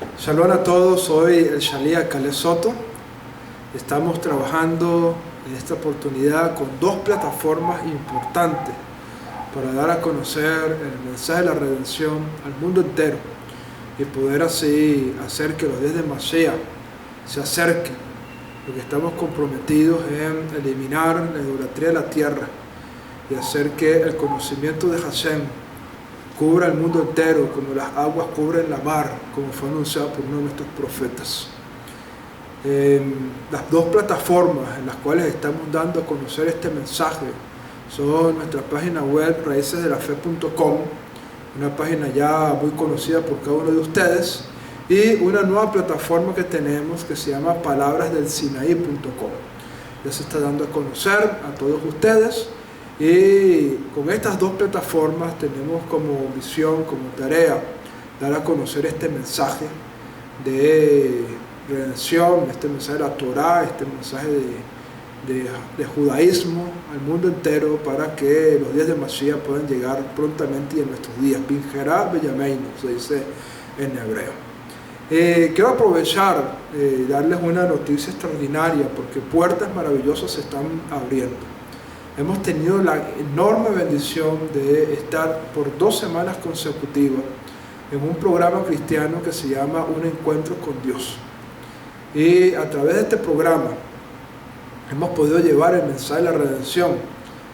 Shalom a todos, soy el Shaliach Caleb Soto. Estamos trabajando en esta oportunidad con dos plataformas importantes para dar a conocer el mensaje de la redención al mundo entero y poder así hacer que los días de Mashiach se acerquen, porque estamos comprometidos en eliminar la idolatría de la tierra y hacer que el conocimiento de Hashem cubra el mundo entero como las aguas cubren la mar, como fue anunciado por uno de nuestros profetas. Las dos plataformas en las cuales estamos dando a conocer este mensaje son nuestra página web raicesdelafe.com, una página ya muy conocida por cada uno de ustedes, y una nueva plataforma que tenemos que se llama palabrasdelsinaí.com. Ya se está dando a conocer a todos ustedes. Y con estas dos plataformas tenemos como misión, como tarea, dar a conocer este mensaje de redención, este mensaje de la Torah, este mensaje de judaísmo al mundo entero, para que los días de Mashiach puedan llegar prontamente y en nuestros días. Binjerá beyameinu, se dice en hebreo. Quiero aprovechar y darles una noticia extraordinaria, porque puertas maravillosas se están abriendo. Hemos tenido la enorme bendición de estar por 2 semanas consecutivas en un programa cristiano que se llama Un Encuentro con Dios. Y a través de este programa hemos podido llevar el mensaje de la redención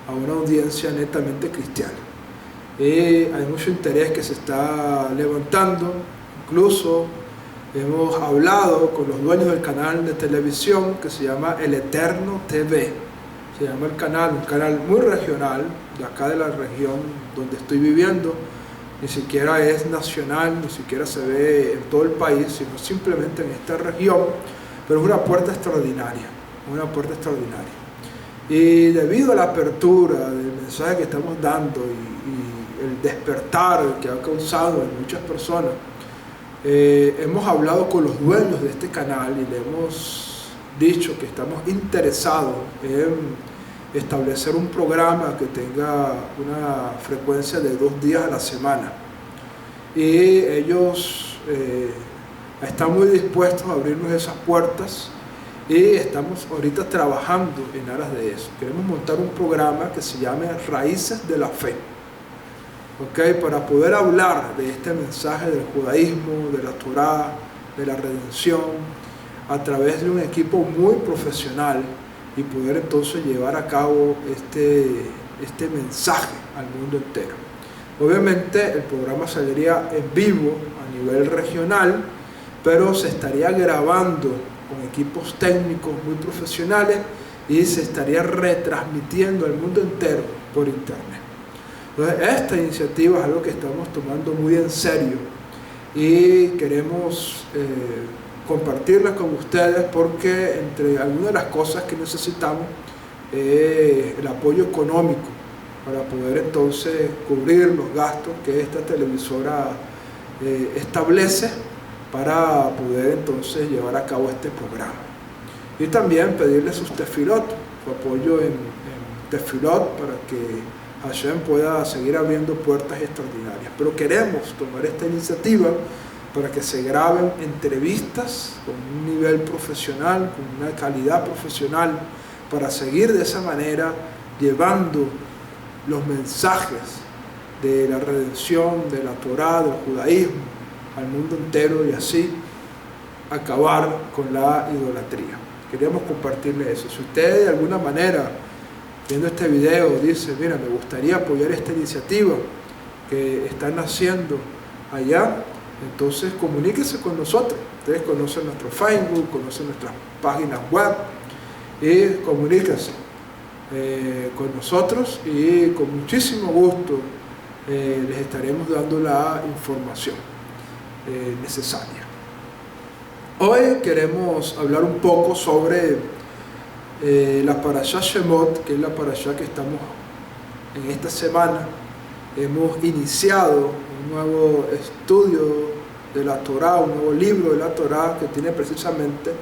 a una audiencia netamente cristiana. Y hay mucho interés que se está levantando. Incluso hemos hablado con los dueños del canal de televisión que se llama El Eterno TV. Se llama el canal, un canal muy regional, de acá de la región donde estoy viviendo. Ni siquiera es nacional, ni siquiera se ve en todo el país, sino simplemente en esta región. Pero es una puerta extraordinaria, una puerta extraordinaria. Y debido a la apertura del mensaje que estamos dando y el despertar que ha causado en muchas personas, hemos hablado con los dueños de este canal y le hemos dicho que estamos interesados en establecer un programa que tenga una frecuencia de 2 días a la semana. Y ellos están muy dispuestos a abrirnos esas puertas y estamos ahorita trabajando en aras de eso. Queremos montar un programa que se llame Raíces de la Fe, para poder hablar de este mensaje del judaísmo, de la Torah, de la redención, a través de un equipo muy profesional, y poder entonces llevar a cabo este mensaje al mundo entero. Obviamente el programa saldría en vivo a nivel regional, pero se estaría grabando con equipos técnicos muy profesionales y se estaría retransmitiendo al mundo entero por internet. Entonces, esta iniciativa es algo que estamos tomando muy en serio y queremos compartirlas con ustedes, porque entre algunas de las cosas que necesitamos es el apoyo económico para poder entonces cubrir los gastos que esta televisora establece para poder entonces llevar a cabo este programa. Y también pedirles sus tefilot, su apoyo en tefilot, para que Hashem pueda seguir abriendo puertas extraordinarias. Pero queremos tomar esta iniciativa para que se graben entrevistas con un nivel profesional, con una calidad profesional, para seguir de esa manera llevando los mensajes de la redención, de la Torah, del judaísmo al mundo entero, y así acabar con la idolatría. Queríamos compartirle eso. Si usted de alguna manera, viendo este video, dice: mira, me gustaría apoyar esta iniciativa que están haciendo allá, entonces comuníquese con nosotros. Ustedes conocen nuestro Facebook, conocen nuestras páginas web, y comuníquense con nosotros, y con muchísimo gusto les estaremos dando la información necesaria. Hoy queremos hablar un poco sobre la Parashá Shemot, que es la Parashá que estamos en esta semana. Hemos iniciado un nuevo estudio de la Torah, un nuevo libro de la Torah que tiene precisamente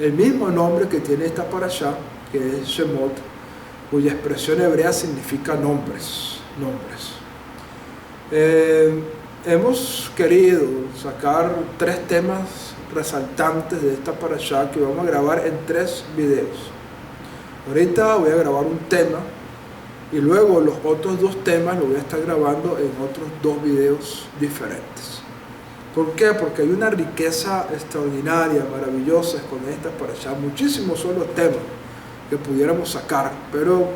el mismo nombre que tiene esta Parashá, que es Shemot, cuya expresión hebrea significa nombres. hemos querido sacar 3 temas resaltantes de esta parashá que vamos a grabar en 3 videos. Ahorita voy a grabar un tema y luego los otros 2 temas los voy a estar grabando en otros 2 videos diferentes. ¿Por qué? Porque hay una riqueza extraordinaria, maravillosa con esta parashá. Muchísimos son los temas que pudiéramos sacar, pero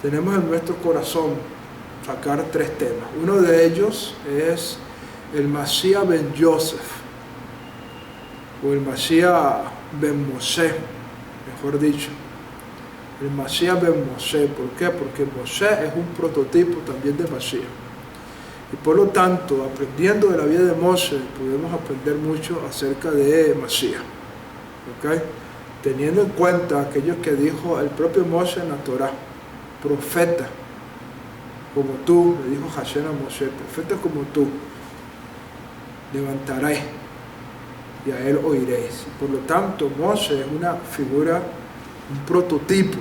tenemos en nuestro corazón sacar 3 temas. Uno de ellos es el Mashiach ben Yosef, o el Mashiach ben Moshe, mejor dicho. El Mashiach ben Moshe. ¿Por qué? Porque Moshe es un prototipo también de Mashiach. Y por lo tanto, aprendiendo de la vida de Moshe, podemos aprender mucho acerca de Mashiach. ¿Okay? Teniendo en cuenta aquello que dijo el propio Moshe en la Torah: profeta como tú, le dijo Hashem a Moshe, profeta como tú, levantaré y a él oiréis. Por lo tanto, Moshe es una figura, un prototipo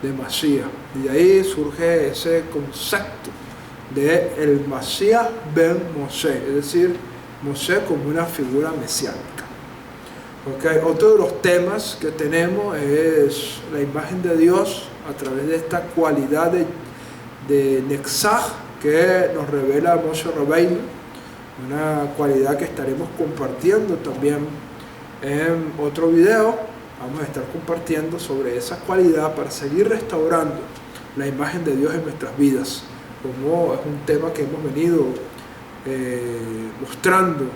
de Mashiach. Y de ahí surge ese concepto de el Mashiach ben Moshe, es decir, Moshe como una figura mesiánica. Okay. Otro de los temas que tenemos es la imagen de Dios a través de esta cualidad de Netzach que nos revela Moshe Rabbeinu, una cualidad que estaremos compartiendo también en otro video. Vamos a estar compartiendo sobre esa cualidad para seguir restaurando la imagen de Dios en nuestras vidas, como es un tema que hemos venido mostrando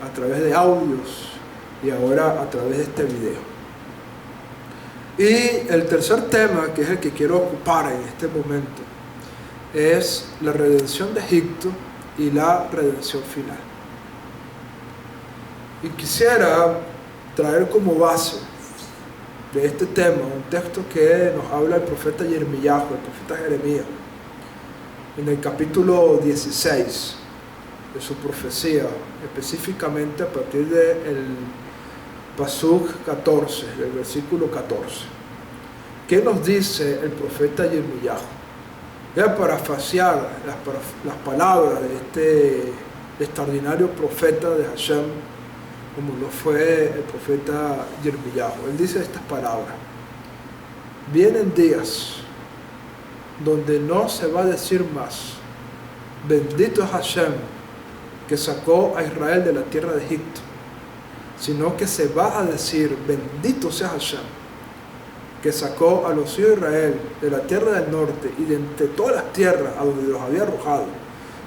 a través de audios y ahora a través de este video. Y el tercer tema, que es el que quiero ocupar en este momento, es la redención de Egipto y la redención final. Y quisiera traer como base de este tema un texto que nos habla el profeta Yirmiyahu, el profeta Jeremías, en el capítulo 16 de su profecía, específicamente a partir del Pasuk 14, del versículo 14. ¿Qué nos dice el profeta Yirmiyahu? Voy a parafrasear las palabras de este extraordinario profeta de Hashem, como lo fue el profeta Yirmiyahu. Él dice estas palabras: vienen días donde no se va a decir más, bendito es Hashem que sacó a Israel de la tierra de Egipto, sino que se va a decir, bendito sea Hashem que sacó a los hijos de Israel de la tierra del norte y de entre todas las tierras a donde los había arrojado,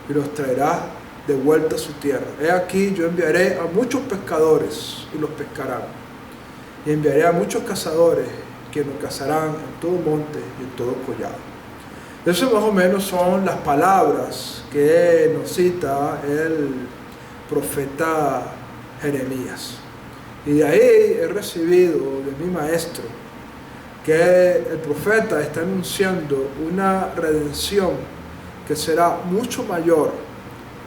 y los traerá de vuelta a su tierra. He aquí, yo enviaré a muchos pescadores y los pescarán, y enviaré a muchos cazadores que los cazarán en todo monte y en todo collado. Eso más o menos son las palabras que nos cita el profeta Jeremías. Y de ahí he recibido de mi maestro que el profeta está anunciando una redención que será mucho mayor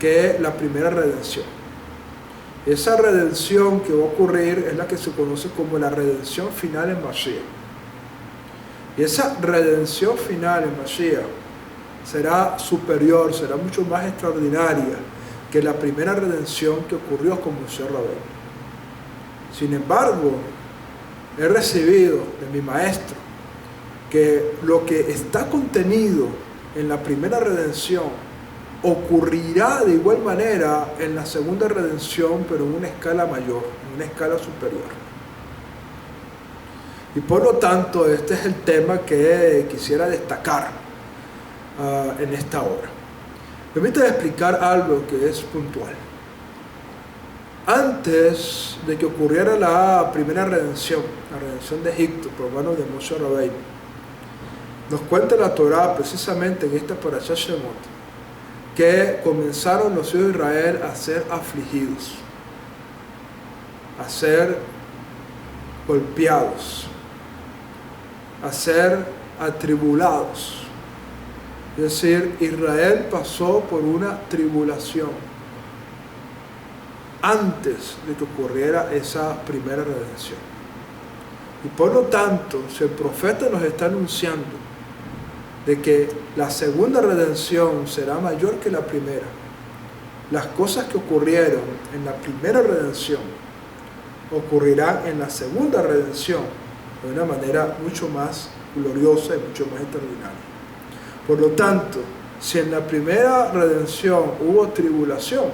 que la primera redención. Esa redención que va a ocurrir es la que se conoce como la redención final en Mashiach. Y esa redención final en Mashiach será superior, será mucho más extraordinaria que la primera redención que ocurrió con Moshe Rabbeinu. Sin embargo, he recibido de mi maestro que lo que está contenido en la primera redención ocurrirá de igual manera en la segunda redención, pero en una escala mayor, en una escala superior. Y por lo tanto, este es el tema que quisiera destacar en esta hora. Permítame explicar algo que es puntual. Antes de que ocurriera la primera redención, la redención de Egipto por manos de Moshe Rabbeinu, nos cuenta la Torah precisamente en esta Parashat Shemot que comenzaron los hijos de Israel a ser afligidos, a ser golpeados, a ser atribulados. Es decir, Israel pasó por una tribulación antes de que ocurriera esa primera redención. Y por lo tanto, si el profeta nos está anunciando de que la segunda redención será mayor que la primera, las cosas que ocurrieron en la primera redención ocurrirán en la segunda redención de una manera mucho más gloriosa y mucho más extraordinaria. Por lo tanto, si en la primera redención hubo tribulación,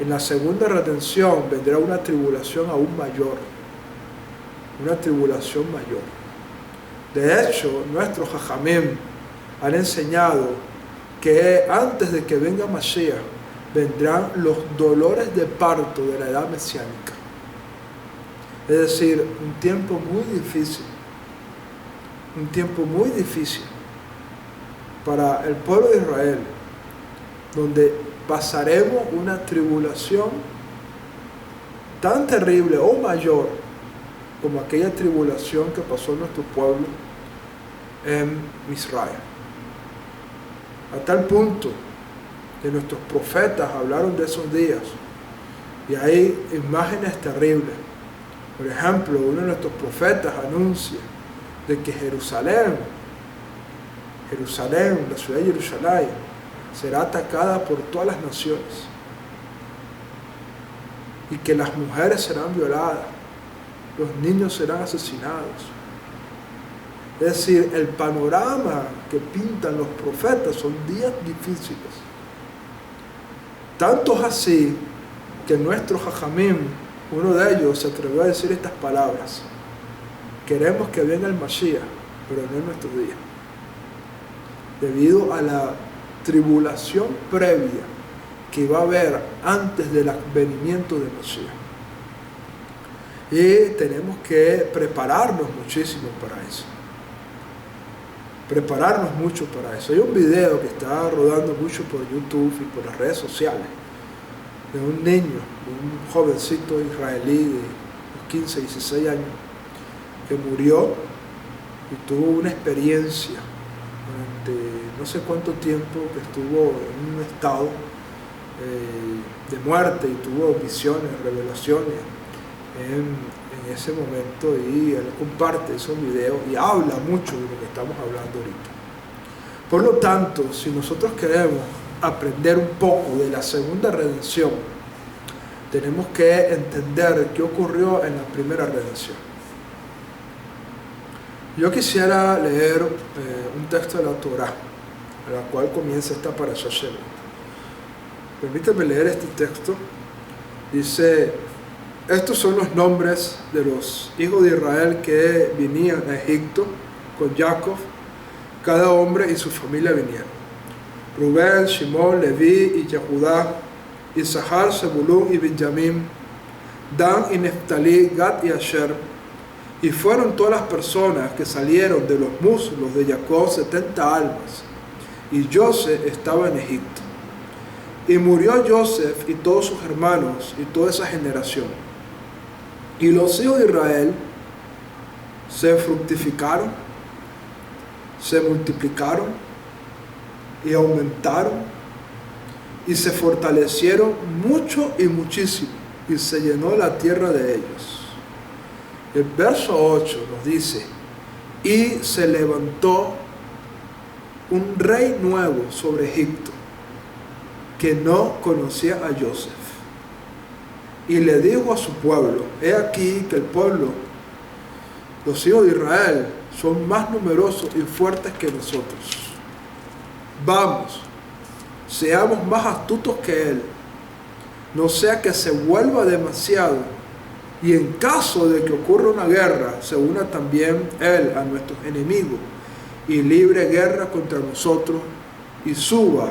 en la segunda redención vendrá una tribulación aún mayor, una tribulación mayor. De hecho, nuestros jajamim han enseñado que antes de que venga Mashiach vendrán los dolores de parto de la edad mesiánica. Es decir, un tiempo muy difícil para el pueblo de Israel, donde pasaremos una tribulación tan terrible o mayor como aquella tribulación que pasó en nuestro pueblo en Israel. A tal punto que nuestros profetas hablaron de esos días y hay imágenes terribles. Por ejemplo, uno de nuestros profetas anuncia de que Jerusalén, la ciudad de Jerusalén, será atacada por todas las naciones y que las mujeres serán violadas, los niños serán asesinados. Es decir, el panorama que pintan los profetas son días difíciles. Tanto es así que nuestro jajamim, uno de ellos, se atrevió a decir estas palabras: queremos que venga el Mashiach, pero no en nuestro día, debido a la tribulación previa que va a haber antes del advenimiento de Mashiach. Y tenemos que prepararnos muchísimo para eso. Prepararnos mucho para eso. Hay un video que está rodando mucho por YouTube y por las redes sociales de un niño, de un jovencito israelí de 15, 16 años, que murió y tuvo una experiencia durante no sé cuánto tiempo, que estuvo en un estado de muerte y tuvo visiones, revelaciones en ese momento, y él comparte esos videos y habla mucho de lo que estamos hablando ahorita. Por lo tanto, si nosotros queremos aprender un poco de la segunda redención, tenemos que entender qué ocurrió en la primera redención. Yo quisiera leer un texto de la Torá, a la cual comienza esta parashá Shemot. Permítame leer este texto. Dice: estos son los nombres de los hijos de Israel que venían a Egipto con Jacob. Cada hombre y su familia vinieron: Rubén, Shimón, Leví y Yehudá, Isahar, Zebulún y Benjamín, Dan y Neftalí, Gad y Asher. Y fueron todas las personas que salieron de los muslos de Jacob, 70 almas. Y Joseph estaba en Egipto. Y murió Joseph y todos sus hermanos y toda esa generación. Y los hijos de Israel se fructificaron, se multiplicaron y aumentaron y se fortalecieron mucho y muchísimo, y se llenó la tierra de ellos. El verso 8 nos dice: y se levantó un rey nuevo sobre Egipto, que no conocía a Joseph. Y le dijo a su pueblo: he aquí que el pueblo, los hijos de Israel, son más numerosos y fuertes que nosotros. Vamos, seamos más astutos que él, no sea que se vuelva demasiado, y en caso de que ocurra una guerra, se una también él a nuestros enemigos, y libre guerra contra nosotros, y suba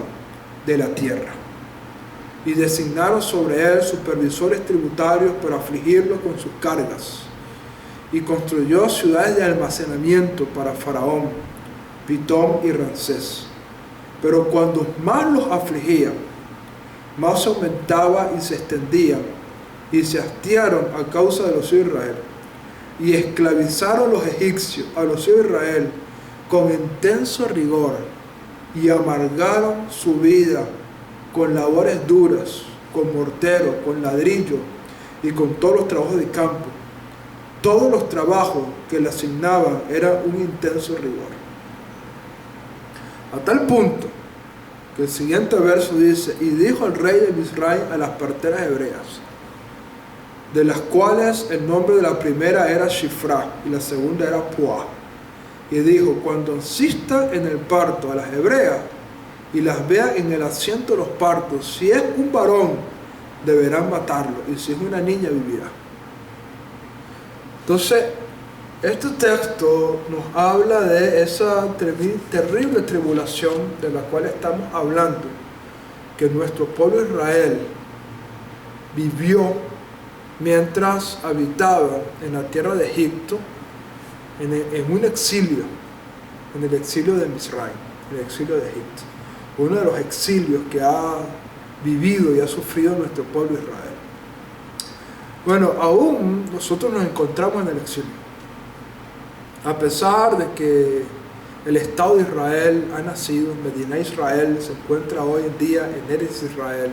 de la tierra. Y designaron sobre él supervisores tributarios para afligirlo con sus cargas. Y construyó ciudades de almacenamiento para Faraón, Pitón y Ramsés. Pero cuando más los afligían, más aumentaba y se extendía, y se hastiaron a causa de los hijos de Israel. Y esclavizaron los egipcios a los hijos de Israel con intenso rigor, y amargaron su vida con labores duras, con mortero, con ladrillo y con todos los trabajos de campo. Todos los trabajos que le asignaban eran un intenso rigor. A tal punto que el siguiente verso dice: y dijo el rey de Misraim a las parteras hebreas, de las cuales el nombre de la primera era Shifra y la segunda era Puah, y dijo: cuando asistan en el parto a las hebreas y las vean en el asiento de los partos, si es un varón, deberán matarlo, y si es una niña, vivirá. Entonces, este texto nos habla de esa terrible tribulación de la cual estamos hablando, que nuestro pueblo Israel vivió mientras habitaba en la tierra de Egipto, en un exilio, en el exilio de Misraim, el exilio de Egipto. Uno de los exilios que ha vivido y ha sufrido nuestro pueblo Israel. Bueno, aún nosotros nos encontramos en el exilio. A pesar de que el Estado de Israel ha nacido, Medina Israel se encuentra hoy en día en Eretz Israel,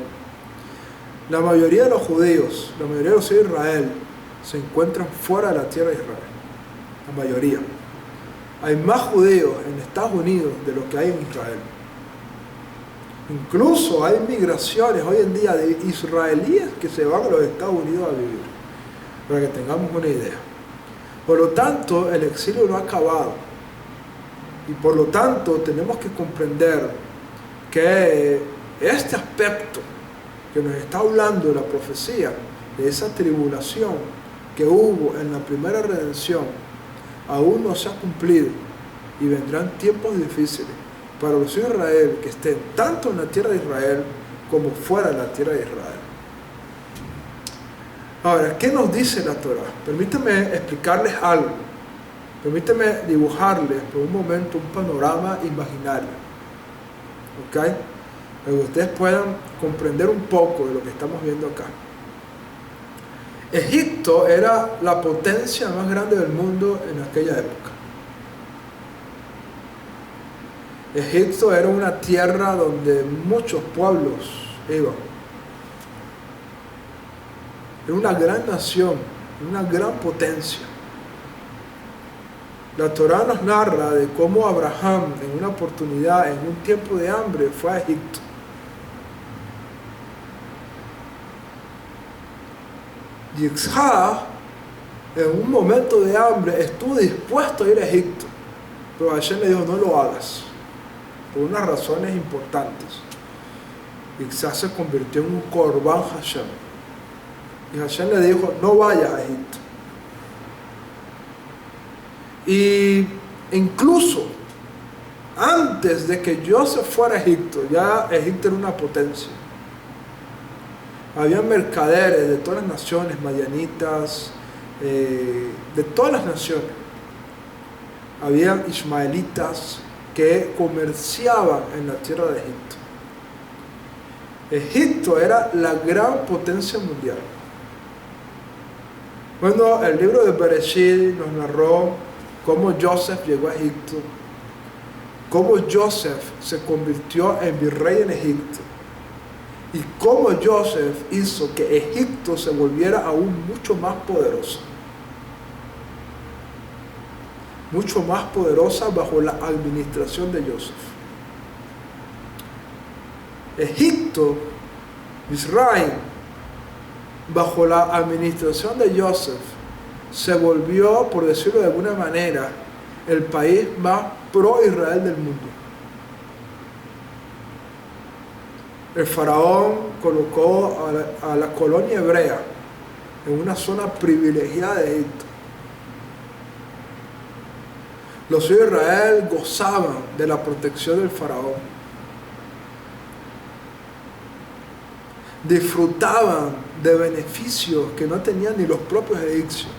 la mayoría de los judíos, la mayoría de los hijos de Israel se encuentran fuera de la tierra de Israel. La mayoría. Hay más judíos en Estados Unidos de lo que hay en Israel. Incluso hay migraciones hoy en día de israelíes que se van a los Estados Unidos a vivir, para que tengamos una idea. Por lo tanto, el exilio no ha acabado. Y por lo tanto, tenemos que comprender que este aspecto que nos está hablando de la profecía, de esa tribulación que hubo en la primera redención, aún no se ha cumplido. Y vendrán tiempos difíciles para los hijos de Israel que estén tanto en la tierra de Israel como fuera de la tierra de Israel. Ahora, ¿qué nos dice la Torah? Permítame explicarles algo. Permítame dibujarles por un momento un panorama imaginario. ¿Ok? Para que ustedes puedan comprender un poco de lo que estamos viendo acá. Egipto era la potencia más grande del mundo en aquella época. Egipto era una tierra donde muchos pueblos iban. Era una gran nación, una gran potencia. La Torá nos narra de cómo Abraham, en una oportunidad, en un tiempo de hambre, fue a Egipto. Yitzhak, en un momento de hambre, estuvo dispuesto a ir a Egipto, pero Hashem le dijo: no lo hagas, por unas razones importantes. Yitzhak se convirtió en un Korban Hashem, y Hashem le dijo: no vayas a Egipto. Y incluso antes de que Joseph fuera a Egipto, ya Egipto era una potencia. Había mercaderes de todas las naciones, madianitas, de todas las naciones. Había ismaelitas que comerciaban en la tierra de Egipto. Egipto era la gran potencia mundial. Bueno, el libro de Bereshit nos narró cómo Joseph llegó a Egipto, cómo Joseph se convirtió en virrey en Egipto, y cómo Joseph hizo que Egipto se volviera aún mucho más poderosa. Mucho más poderosa bajo la administración de Joseph. Egipto, Israel, bajo la administración de Joseph, se volvió, por decirlo de alguna manera, el país más pro-Israel del mundo. El faraón colocó a la colonia hebrea en una zona privilegiada de Egipto. Los hijos de Israel gozaban de la protección del faraón. Disfrutaban de beneficios que no tenían ni los propios egipcios.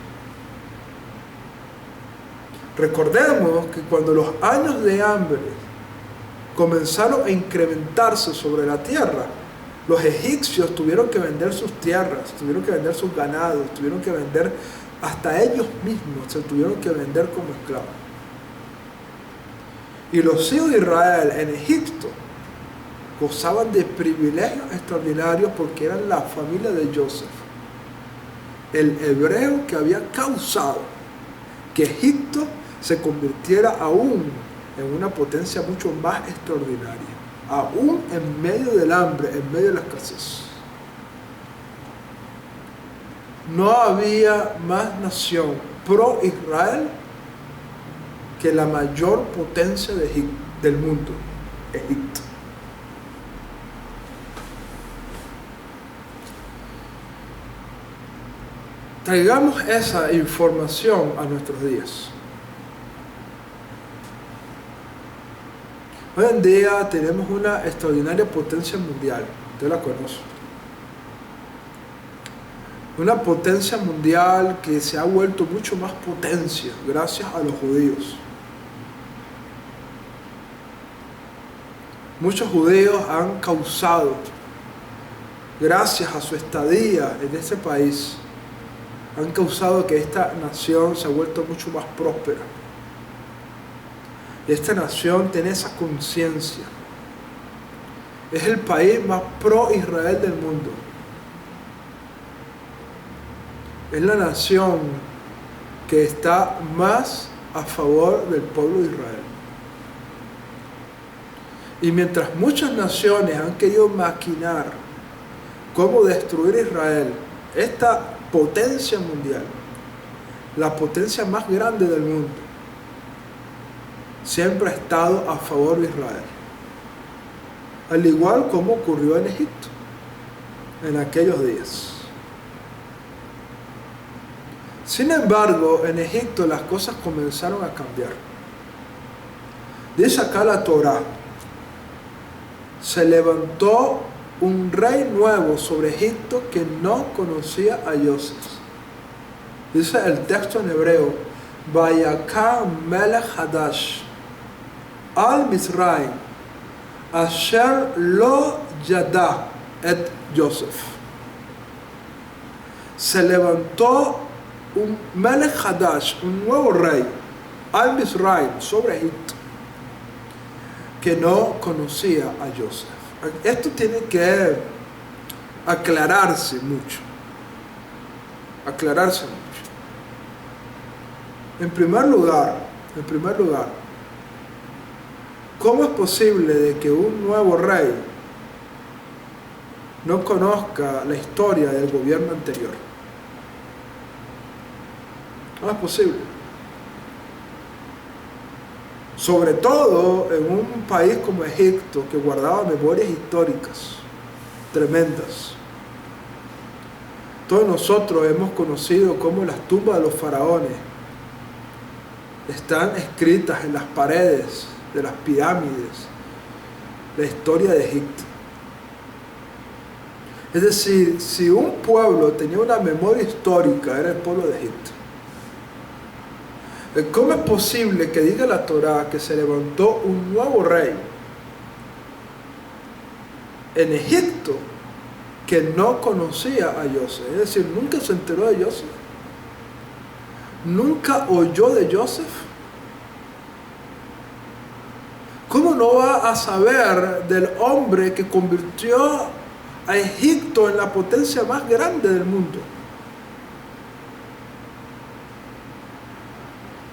Recordemos que cuando los años de hambre comenzaron a incrementarse sobre la tierra, los egipcios tuvieron que vender sus tierras, tuvieron que vender sus ganados, tuvieron que vender hasta ellos mismos, se tuvieron que vender como esclavos. Y los hijos de Israel en Egipto gozaban de privilegios extraordinarios porque eran la familia de Joseph, el hebreo que había causado que Egipto se convirtiera aún en una potencia mucho más extraordinaria. aún en medio del hambre, en medio de la escasez. No había más nación pro-Israel que la mayor potencia del mundo, Egipto. Traigamos esa información a nuestros días. Hoy en día tenemos una extraordinaria potencia mundial, usted la conoce. Una potencia mundial que se ha vuelto mucho más potencia gracias a los judíos. Muchos judíos han causado, gracias a su estadía en este país, han causado que esta nación se ha vuelto mucho más próspera. Y esta nación tiene esa conciencia. Es el país más pro-Israel del mundo. Es la nación que está más a favor del pueblo de Israel. Y mientras muchas naciones han querido maquinar cómo destruir a Israel, esta potencia mundial, la potencia más grande del mundo, siempre ha estado a favor de Israel. Al igual como ocurrió en Egipto, en aquellos días. Sin embargo, en Egipto las cosas comenzaron a cambiar. Dice acá la Torá: se levantó un rey nuevo sobre Egipto que no conocía a Joseph. Dice el texto en hebreo: Vayaka melech hadash al Misraim asher lo yada et Joseph. Se levantó un melech hadash, un nuevo rey, al Misraim, sobre Egipto, que no conocía a Joseph. Esto tiene que aclararse mucho. Aclararse mucho. En primer lugar, ¿cómo es posible de que un nuevo rey no conozca la historia del gobierno anterior? No es posible. Sobre todo en un país como Egipto, que guardaba memorias históricas tremendas. Todos nosotros hemos conocido cómo las tumbas de los faraones están escritas en las paredes de las pirámides, la historia de Egipto. Es decir, si un pueblo tenía una memoria histórica, era el pueblo de Egipto. ¿Cómo es posible que diga la Torá que se levantó un nuevo rey en Egipto que no conocía a Joseph? Es decir, nunca se enteró de Joseph, nunca oyó de Joseph. ¿Cómo no va a saber del hombre que convirtió a Egipto en la potencia más grande del mundo?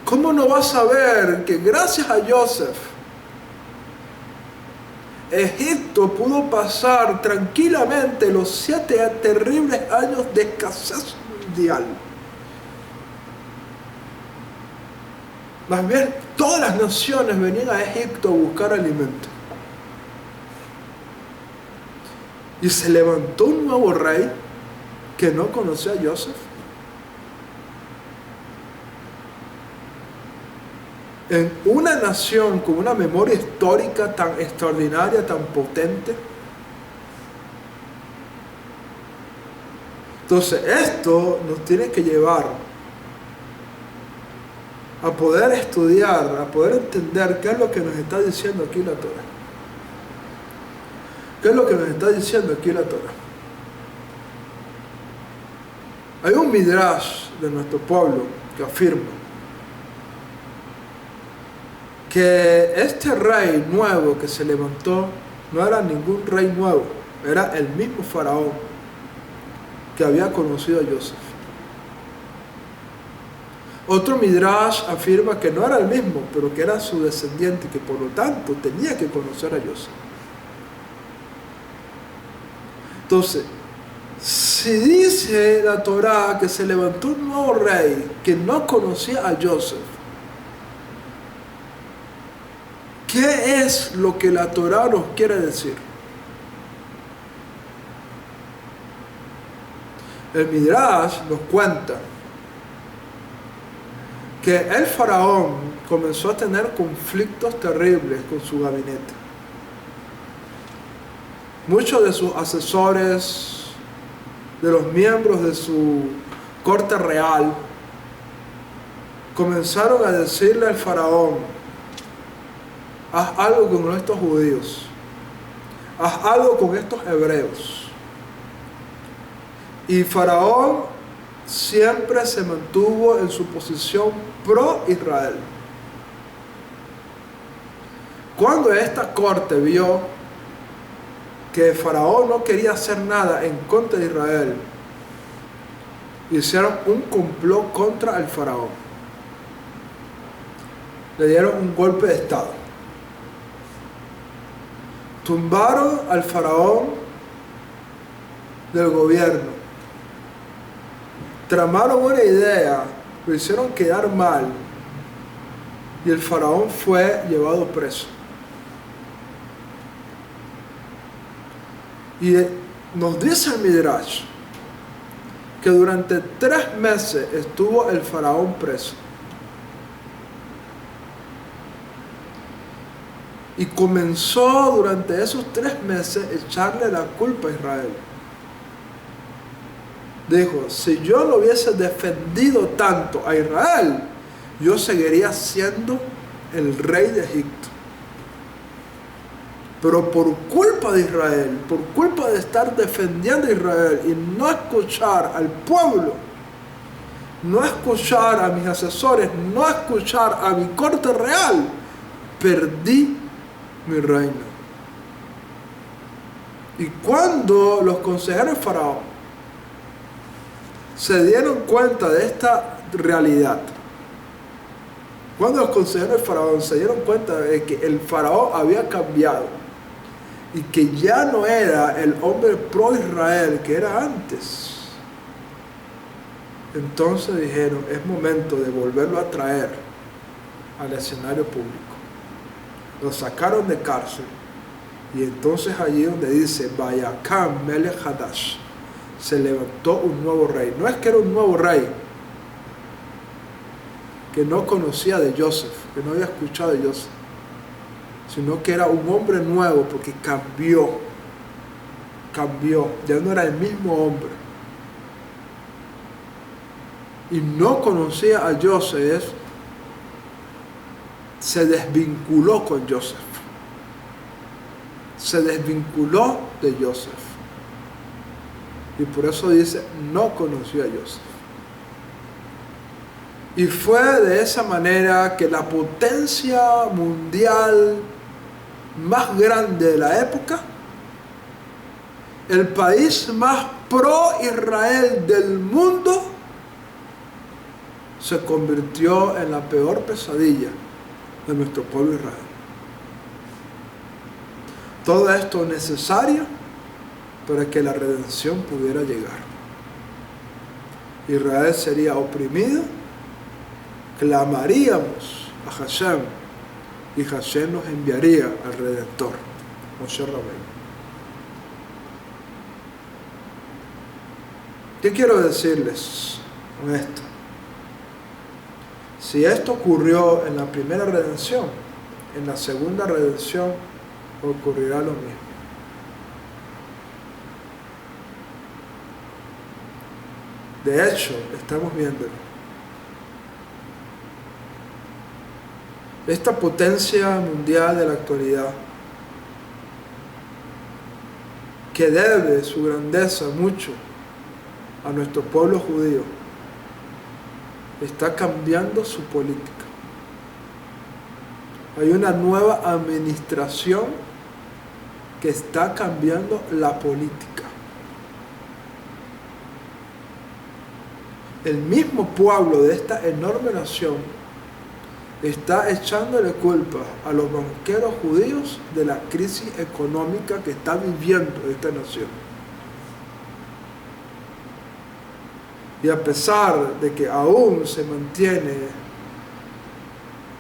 ¿Cómo no va a saber que gracias a Joseph, Egipto pudo pasar tranquilamente los 7 terribles años de escasez mundial? Más bien, todas las naciones venían a Egipto a buscar alimento. Y se levantó un nuevo rey que no conocía a Joseph. En una nación con una memoria histórica tan extraordinaria, tan potente. Entonces, esto nos tiene que llevar a poder estudiar, a poder entender qué es lo que nos está diciendo aquí la Torá. ¿Qué es lo que nos está diciendo aquí la Torá? Hay un midrash de nuestro pueblo que afirma que este rey nuevo que se levantó no era ningún rey nuevo, era el mismo faraón que había conocido a Joseph. Otro midrash afirma que no era el mismo, pero que era su descendiente y que por lo tanto tenía que conocer a Joseph. Entonces, si dice la Torá que se levantó un nuevo rey que no conocía a Joseph, ¿qué es lo que la Torá nos quiere decir? El Midrash nos cuenta que el faraón comenzó a tener conflictos terribles con su gabinete. Muchos de sus asesores, de los miembros de su corte real, comenzaron a decirle al faraón: haz algo con estos judíos, haz algo con estos hebreos. Y faraón siempre se mantuvo en su posición pro Israel. Cuando esta corte vio que el faraón no quería hacer nada en contra de Israel, hicieron un complot contra el faraón. Le dieron un golpe de estado. Tumbaron al faraón del gobierno. Tramaron una idea, lo hicieron quedar mal y el faraón fue llevado preso. Y nos dice el Midrash que durante 3 meses estuvo el faraón preso. Y comenzó durante esos 3 meses a echarle la culpa a Israel. Dijo: si yo no hubiese defendido tanto a Israel, yo seguiría siendo el rey de Egipto. Pero por culpa de Israel, por culpa de estar defendiendo a Israel y no escuchar al pueblo, no escuchar a mis asesores, no escuchar a mi corte real, perdí mi reino. Y cuando los consejeros de Faraón se dieron cuenta de esta realidad, cuando los consejeros de Faraón se dieron cuenta de que el Faraón había cambiado y que ya no era el hombre pro Israel que era antes, entonces dijeron: es momento de volverlo a traer al escenario público. Lo sacaron de cárcel y entonces allí donde dice Vayakam Melech Hadash, se levantó un nuevo rey. No es que era un nuevo rey que no conocía de Joseph, que no había escuchado de Joseph, sino que era un hombre nuevo porque cambió, ya no era el mismo hombre. Y no conocía a Joseph, se desvinculó con Joseph. Se desvinculó de Joseph. Y por eso dice: no conoció a Joseph. Y fue de esa manera que la potencia mundial más grande de la época, el país más pro-Israel del mundo, se convirtió en la peor pesadilla de nuestro pueblo Israel. Todo esto necesario para que la redención pudiera llegar. Israel sería oprimido, clamaríamos a Hashem y Hashem nos enviaría al Redentor, Moshe Rabbeinu. ¿Qué quiero decirles con esto? Si esto ocurrió en la primera redención, en la segunda redención ocurrirá lo mismo. De hecho, estamos viéndolo. Esta potencia mundial de la actualidad, que debe su grandeza mucho a nuestro pueblo judío, está cambiando su política. Hay una nueva administración que está cambiando la política. El mismo pueblo de esta enorme nación está echándole culpa a los banqueros judíos de la crisis económica que está viviendo esta nación. Y a pesar de que aún se mantiene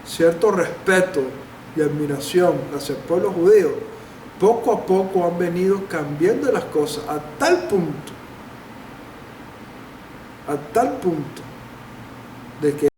cierto respeto y admiración hacia el pueblo judío, poco a poco han venido cambiando las cosas a tal punto de que